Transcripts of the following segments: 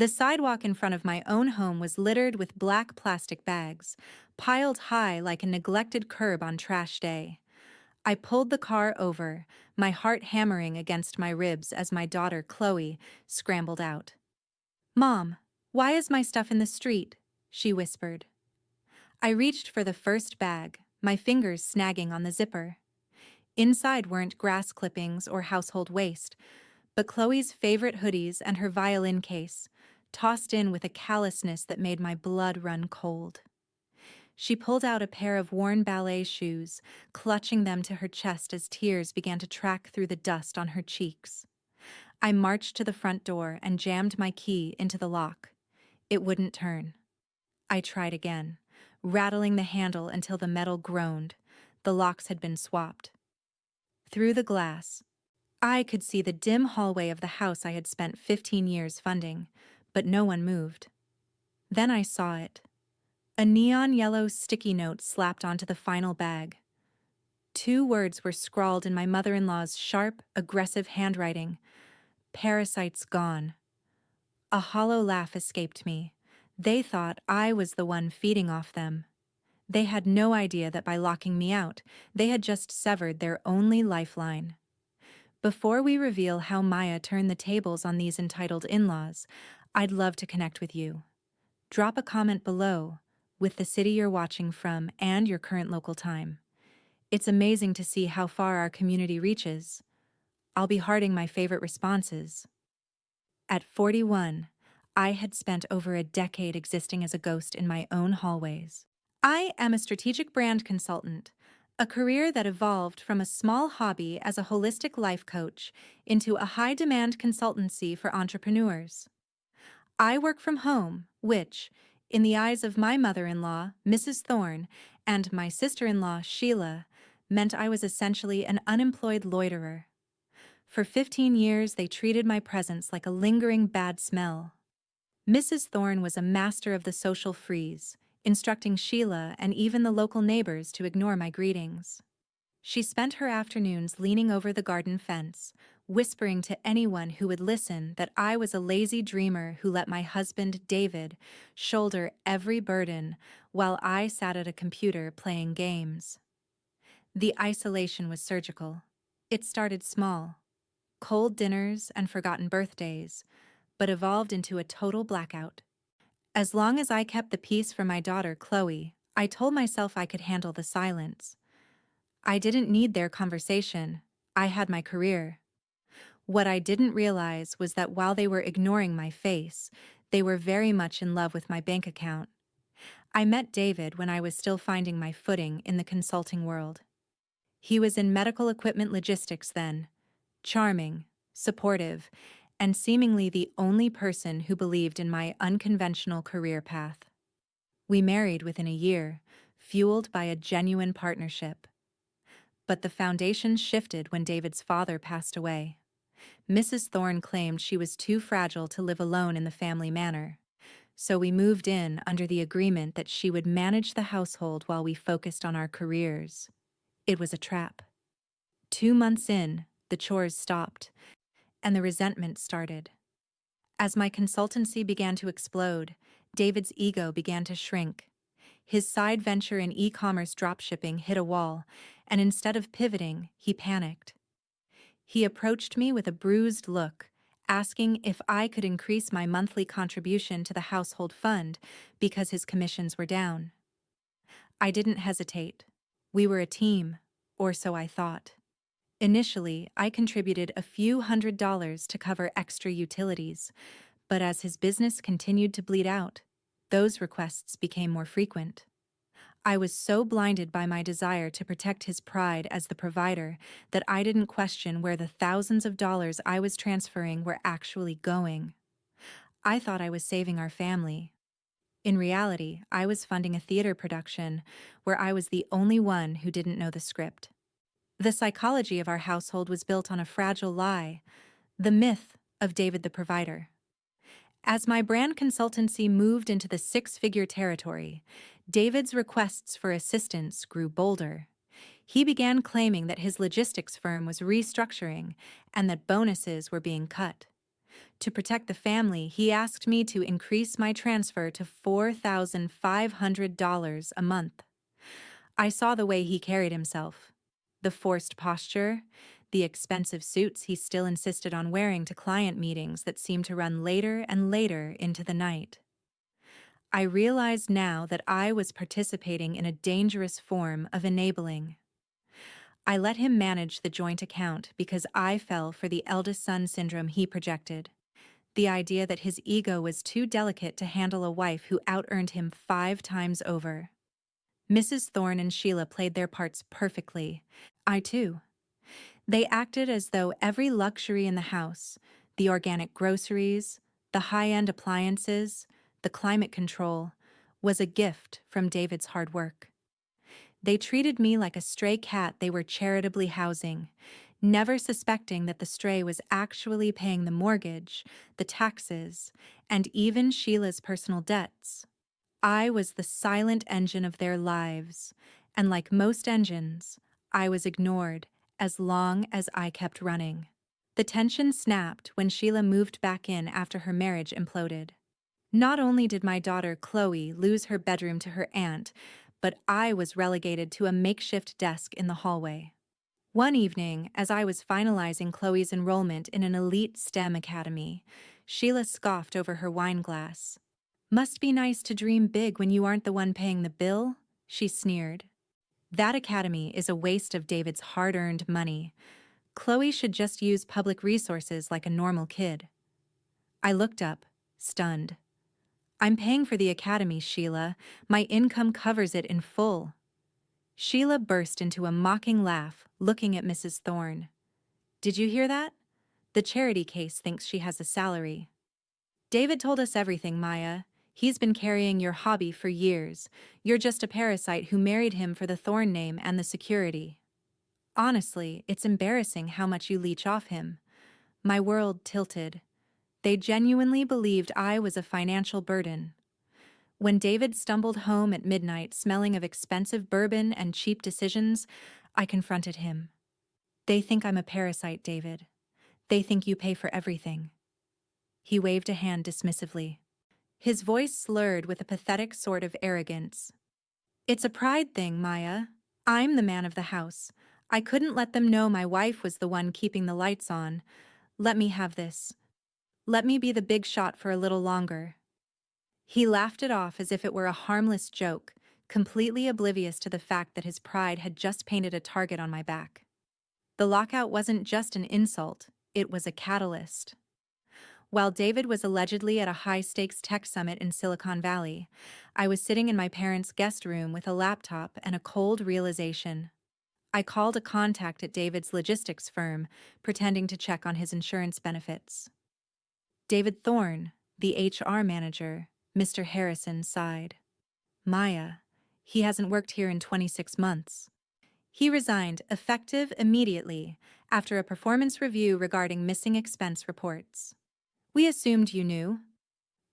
The sidewalk in front of my own home was littered with black plastic bags, piled high like a neglected curb on trash day. I pulled the car over, my heart hammering against my ribs as my daughter, Chloe, scrambled out. "Mom, why is my stuff in the street?" she whispered. I reached for the first bag, my fingers snagging on the zipper. Inside weren't grass clippings or household waste, but Chloe's favorite hoodies and her violin case, tossed in with a callousness that made my blood run cold. She pulled out a pair of worn ballet shoes, clutching them to her chest as tears began to track through the dust on her cheeks. I marched to the front door and jammed my key into the lock. It wouldn't turn. I tried again, rattling the handle until the metal groaned. The locks had been swapped. Through the glass, I could see the dim hallway of the house I had spent 15 years funding, but no one moved. Then I saw it. A neon yellow sticky note slapped onto the final bag. 2 words were scrawled in my mother-in-law's sharp, aggressive handwriting. "Parasites gone." A hollow laugh escaped me. They thought I was the one feeding off them. They had no idea that by locking me out, they had just severed their only lifeline. Before we reveal how Maya turned the tables on these entitled in-laws, I'd love to connect with you. Drop a comment below with the city you're watching from and your current local time. It's amazing to see how far our community reaches. I'll be hearting my favorite responses. At 41, I had spent over a decade existing as a ghost in my own hallways. I am a strategic brand consultant, a career that evolved from a small hobby as a holistic life coach into a high-demand consultancy for entrepreneurs. I work from home, which, in the eyes of my mother-in-law, Mrs. Thorne, and my sister-in-law, Sheila, meant I was essentially an unemployed loiterer. For 15 years, they treated my presence like a lingering bad smell. Mrs. Thorne was a master of the social freeze, instructing Sheila and even the local neighbors to ignore my greetings. She spent her afternoons leaning over the garden fence, whispering to anyone who would listen that I was a lazy dreamer who let my husband, David, shoulder every burden while I sat at a computer playing games. The isolation was surgical. It started small, cold dinners and forgotten birthdays, but evolved into a total blackout. As long as I kept the peace for my daughter, Chloe, I told myself I could handle the silence. I didn't need their conversation. I had my career. What I didn't realize was that while they were ignoring my face, they were very much in love with my bank account. I met David when I was still finding my footing in the consulting world. He was in medical equipment logistics then, charming, supportive, and seemingly the only person who believed in my unconventional career path. We married within a year, fueled by a genuine partnership. But the foundation shifted when David's father passed away. Mrs. Thorne claimed she was too fragile to live alone in the family manor, so we moved in under the agreement that she would manage the household while we focused on our careers. It was a trap. 2 months in, the chores stopped, and the resentment started. As my consultancy began to explode, David's ego began to shrink. His side venture in e-commerce dropshipping hit a wall, and instead of pivoting, he panicked. He approached me with a bruised look, asking if I could increase my monthly contribution to the household fund because his commissions were down. I didn't hesitate. We were a team, or so I thought. Initially, I contributed a few $100s to cover extra utilities, but as his business continued to bleed out, those requests became more frequent. I was so blinded by my desire to protect his pride as the provider that I didn't question where the thousands of dollars I was transferring were actually going. I thought I was saving our family. In reality, I was funding a theater production where I was the only one who didn't know the script. The psychology of our household was built on a fragile lie, the myth of David the provider. As my brand consultancy moved into the 6-figure territory, David's requests for assistance grew bolder. He began claiming that his logistics firm was restructuring and that bonuses were being cut. To protect the family, he asked me to increase my transfer to $4,500 a month. I saw the way he carried himself. The forced posture, the expensive suits he still insisted on wearing to client meetings that seemed to run later and later into the night. I realized now that I was participating in a dangerous form of enabling. I let him manage the joint account because I fell for the eldest son syndrome he projected. The idea that his ego was too delicate to handle a wife who out-earned him 5 times over. Mrs. Thorne and Sheila played their parts perfectly. I too. They acted as though every luxury in the house, the organic groceries, the high-end appliances, the climate control, was a gift from David's hard work. They treated me like a stray cat they were charitably housing, never suspecting that the stray was actually paying the mortgage, the taxes, and even Sheila's personal debts. I was the silent engine of their lives, and like most engines, I was ignored as long as I kept running. The tension snapped when Sheila moved back in after her marriage imploded. Not only did my daughter Chloe lose her bedroom to her aunt, but I was relegated to a makeshift desk in the hallway. One evening, as I was finalizing Chloe's enrollment in an elite STEM academy, Sheila scoffed over her wine glass. "Must be nice to dream big when you aren't the one paying the bill," she sneered. "That academy is a waste of David's hard-earned money. Chloe should just use public resources like a normal kid." I looked up, stunned. "I'm paying for the academy, Sheila. My income covers it in full." Sheila burst into a mocking laugh, looking at Mrs. Thorne. "Did you hear that? The charity case thinks she has a salary." "David told us everything, Maya. He's been carrying your hobby for years. You're just a parasite who married him for the Thorne name and the security." Honestly, it's embarrassing how much you leech off him. My world tilted. They genuinely believed I was a financial burden. When David stumbled home at midnight smelling of expensive bourbon and cheap decisions, I confronted him. "They think I'm a parasite, David. They think you pay for everything." He waved a hand dismissively. His voice slurred with a pathetic sort of arrogance. "It's a pride thing, Maya. I'm the man of the house. I couldn't let them know my wife was the one keeping the lights on. Let me have this. Let me be the big shot for a little longer." He laughed it off as if it were a harmless joke, completely oblivious to the fact that his pride had just painted a target on my back. The lockout wasn't just an insult, it was a catalyst. While David was allegedly at a high-stakes tech summit in Silicon Valley, I was sitting in my parents' guest room with a laptop and a cold realization. I called a contact at David's logistics firm, pretending to check on his insurance benefits. "David Thorne, the HR manager," Mr. Harrison sighed. "Maya, he hasn't worked here in 26 months. He resigned, effective immediately, after a performance review regarding missing expense reports. We assumed you knew."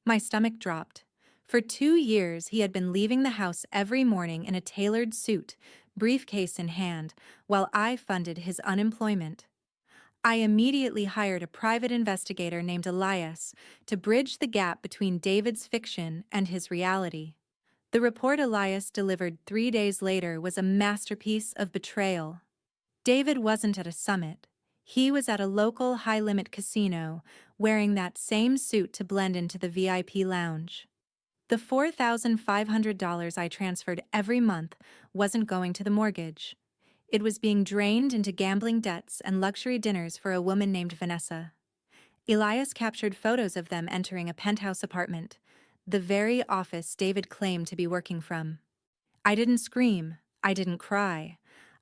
My stomach dropped. For 2 years, he had been leaving the house every morning in a tailored suit, briefcase in hand, while I funded his unemployment. I immediately hired a private investigator named Elias to bridge the gap between David's fiction and his reality. The report Elias delivered 3 days later was a masterpiece of betrayal. David wasn't at a summit. He was at a local high-limit casino, wearing that same suit to blend into the VIP lounge. The $4,500 I transferred every month wasn't going to the mortgage. It was being drained into gambling debts and luxury dinners for a woman named Vanessa. Elias captured photos of them entering a penthouse apartment, the very office David claimed to be working from. I didn't scream. I didn't cry.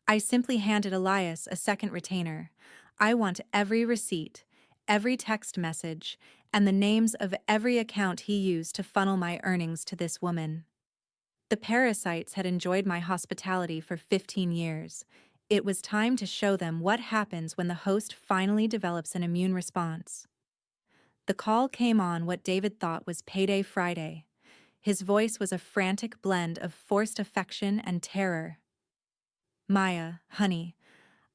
I simply handed Elias a second retainer. "I want every receipt, every text message, and the names of every account he used to funnel my earnings to this woman." The parasites had enjoyed my hospitality for 15 years. It was time to show them what happens when the host finally develops an immune response. The call came on what David thought was Payday Friday. His voice was a frantic blend of forced affection and terror. "Maya, honey,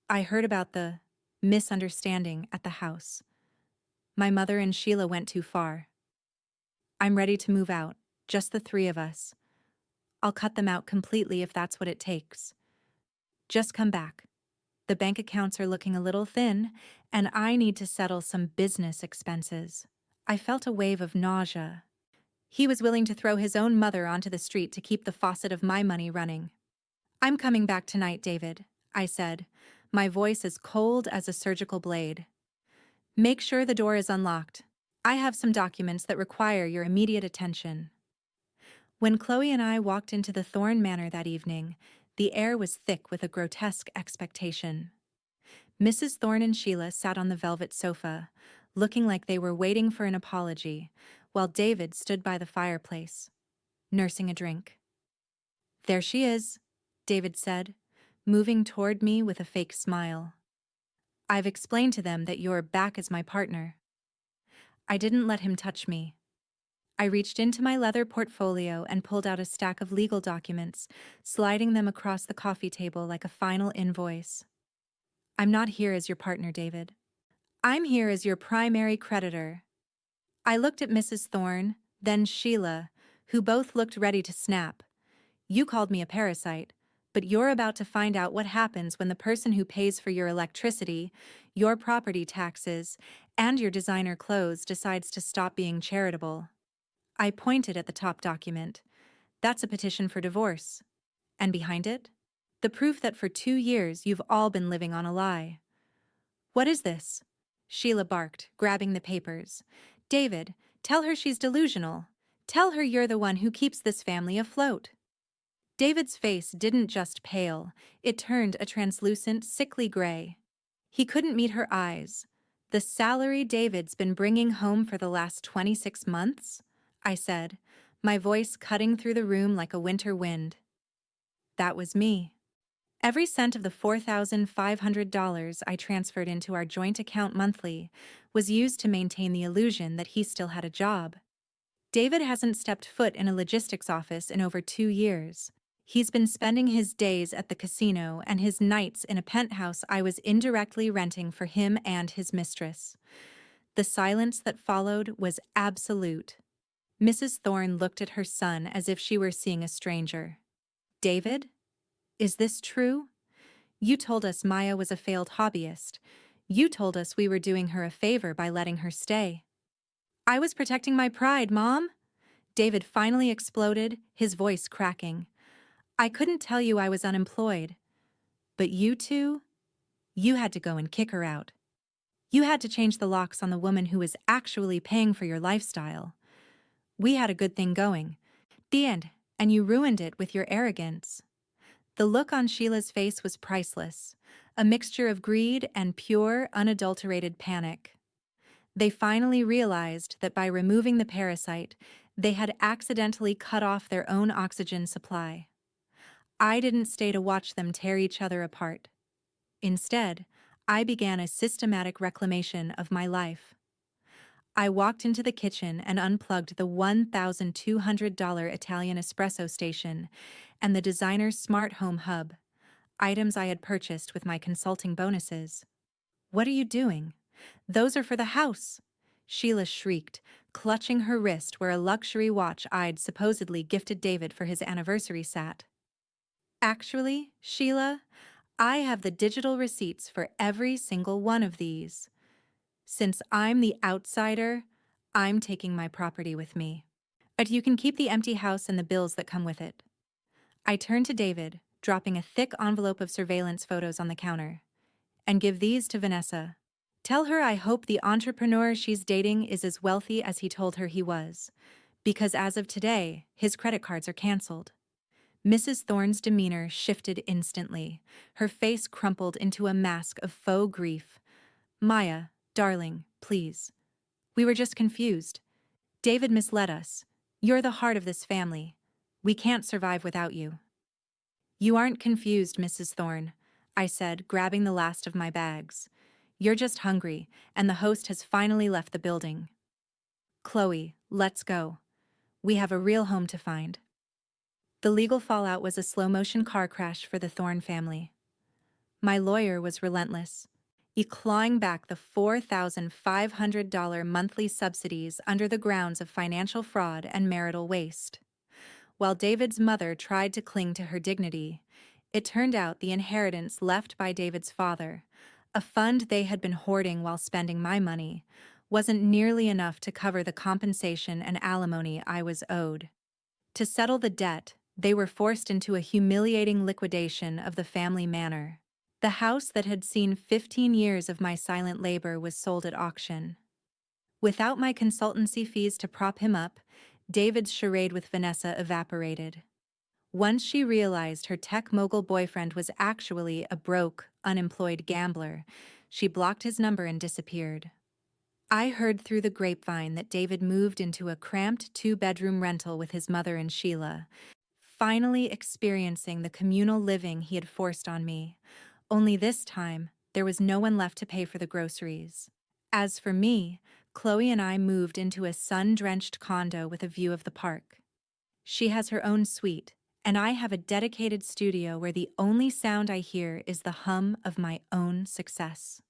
I heard about the misunderstanding at the house. My mother and Sheila went too far. I'm ready to move out, just the three of us. I'll cut them out completely if that's what it takes. Just come back. The bank accounts are looking a little thin, and I need to settle some business expenses. I felt a wave of nausea. He was willing to throw his own mother onto the street to keep the faucet of my money running. I'm coming back tonight, David, I said, my voice as cold as a surgical blade. Make sure the door is unlocked. I have some documents that require your immediate attention. When Chloe and I walked into the Thorne Manor that evening, the air was thick with a grotesque expectation. Mrs. Thorne and Sheila sat on the velvet sofa, looking like they were waiting for an apology, while David stood by the fireplace, nursing a drink. There she is, David said, moving toward me with a fake smile. I've explained to them that you're back as my partner. I didn't let him touch me. I reached into my leather portfolio and pulled out a stack of legal documents, sliding them across the coffee table like a final invoice. I'm not here as your partner, David. I'm here as your primary creditor. I looked at Mrs. Thorne, then Sheila, who both looked ready to snap. You called me a parasite, but you're about to find out what happens when the person who pays for your electricity, your property taxes, and your designer clothes decides to stop being charitable. I pointed at the top document. That's a petition for divorce. And behind it? The proof that for 2 years you've all been living on a lie. What is this? Sheila barked, grabbing the papers. David, tell her she's delusional. Tell her you're the one who keeps this family afloat. David's face didn't just pale, it turned a translucent, sickly gray. He couldn't meet her eyes. The salary David's been bringing home for the last 26 months? I said, my voice cutting through the room like a winter wind. That was me. Every cent of the $4,500 I transferred into our joint account monthly was used to maintain the illusion that he still had a job. David hasn't stepped foot in a logistics office in over 2 years. He's been spending his days at the casino and his nights in a penthouse I was indirectly renting for him and his mistress. The silence that followed was absolute. Mrs. Thorne looked at her son as if she were seeing a stranger. David? Is this true? You told us Maya was a failed hobbyist. You told us we were doing her a favor by letting her stay. I was protecting my pride, Mom. David finally exploded, his voice cracking. I couldn't tell you I was unemployed. But you two? You had to go and kick her out. You had to change the locks on the woman who was actually paying for your lifestyle. We had a good thing going. The end, and you ruined it with your arrogance. The look on Sheila's face was priceless, a mixture of greed and pure, unadulterated panic. They finally realized that by removing the parasite, they had accidentally cut off their own oxygen supply. I didn't stay to watch them tear each other apart. Instead, I began a systematic reclamation of my life. I walked into the kitchen and unplugged the $1,200 Italian espresso station and the designer's smart home hub, items I had purchased with my consulting bonuses. What are you doing? Those are for the house, Sheila shrieked, clutching her wrist where a luxury watch I'd supposedly gifted David for his anniversary sat. Actually, Sheila, I have the digital receipts for every single one of these. Since I'm the outsider, I'm taking my property with me. But you can keep the empty house and the bills that come with it. I turned to David, dropping a thick envelope of surveillance photos on the counter. And give these to Vanessa. Tell her I hope the entrepreneur she's dating is as wealthy as he told her he was. Because as of today, his credit cards are canceled. Mrs. Thorne's demeanor shifted instantly. Her face crumpled into a mask of faux grief. Maya, darling, please. We were just confused. David misled us. You're the heart of this family. We can't survive without you. You aren't confused, Mrs. Thorne, I said, grabbing the last of my bags. You're just hungry, and the host has finally left the building. Chloe, let's go. We have a real home to find. The legal fallout was a slow-motion car crash for the Thorne family. My lawyer was relentless. clawing back the $4,500 monthly subsidies under the grounds of financial fraud and marital waste. While David's mother tried to cling to her dignity, it turned out the inheritance left by David's father, a fund they had been hoarding while spending my money, wasn't nearly enough to cover the compensation and alimony I was owed. To settle the debt, they were forced into a humiliating liquidation of the family manor. The house that had seen 15 years of my silent labor was sold at auction. Without my consultancy fees to prop him up, David's charade with Vanessa evaporated. Once she realized her tech mogul boyfriend was actually a broke, unemployed gambler, she blocked his number and disappeared. I heard through the grapevine that David moved into a cramped two-bedroom rental with his mother and Sheila, finally experiencing the communal living he had forced on me. Only this time, there was no one left to pay for the groceries. As for me, Chloe and I moved into a sun-drenched condo with a view of the park. She has her own suite, and I have a dedicated studio where the only sound I hear is the hum of my own success.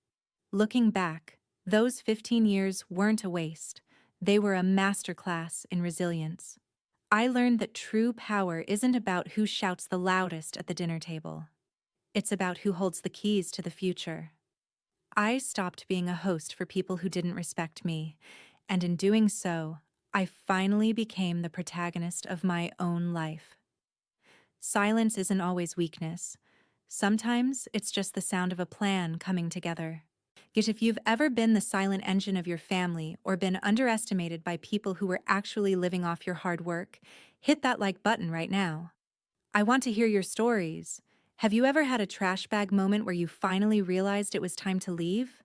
Looking back, those 15 years weren't a waste. They were a masterclass in resilience. I learned that true power isn't about who shouts the loudest at the dinner table. It's about who holds the keys to the future. I stopped being a host for people who didn't respect me, and in doing so, I finally became the protagonist of my own life. Silence isn't always weakness. Sometimes it's just the sound of a plan coming together. Yet if you've ever been the silent engine of your family or been underestimated by people who were actually living off your hard work, hit that like button right now. I want to hear your stories. Have you ever had a trash bag moment where you finally realized it was time to leave?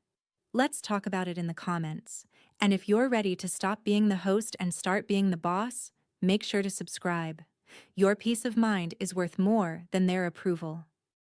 Let's talk about it in the comments. And if you're ready to stop being the host and start being the boss, make sure to subscribe. Your peace of mind is worth more than their approval.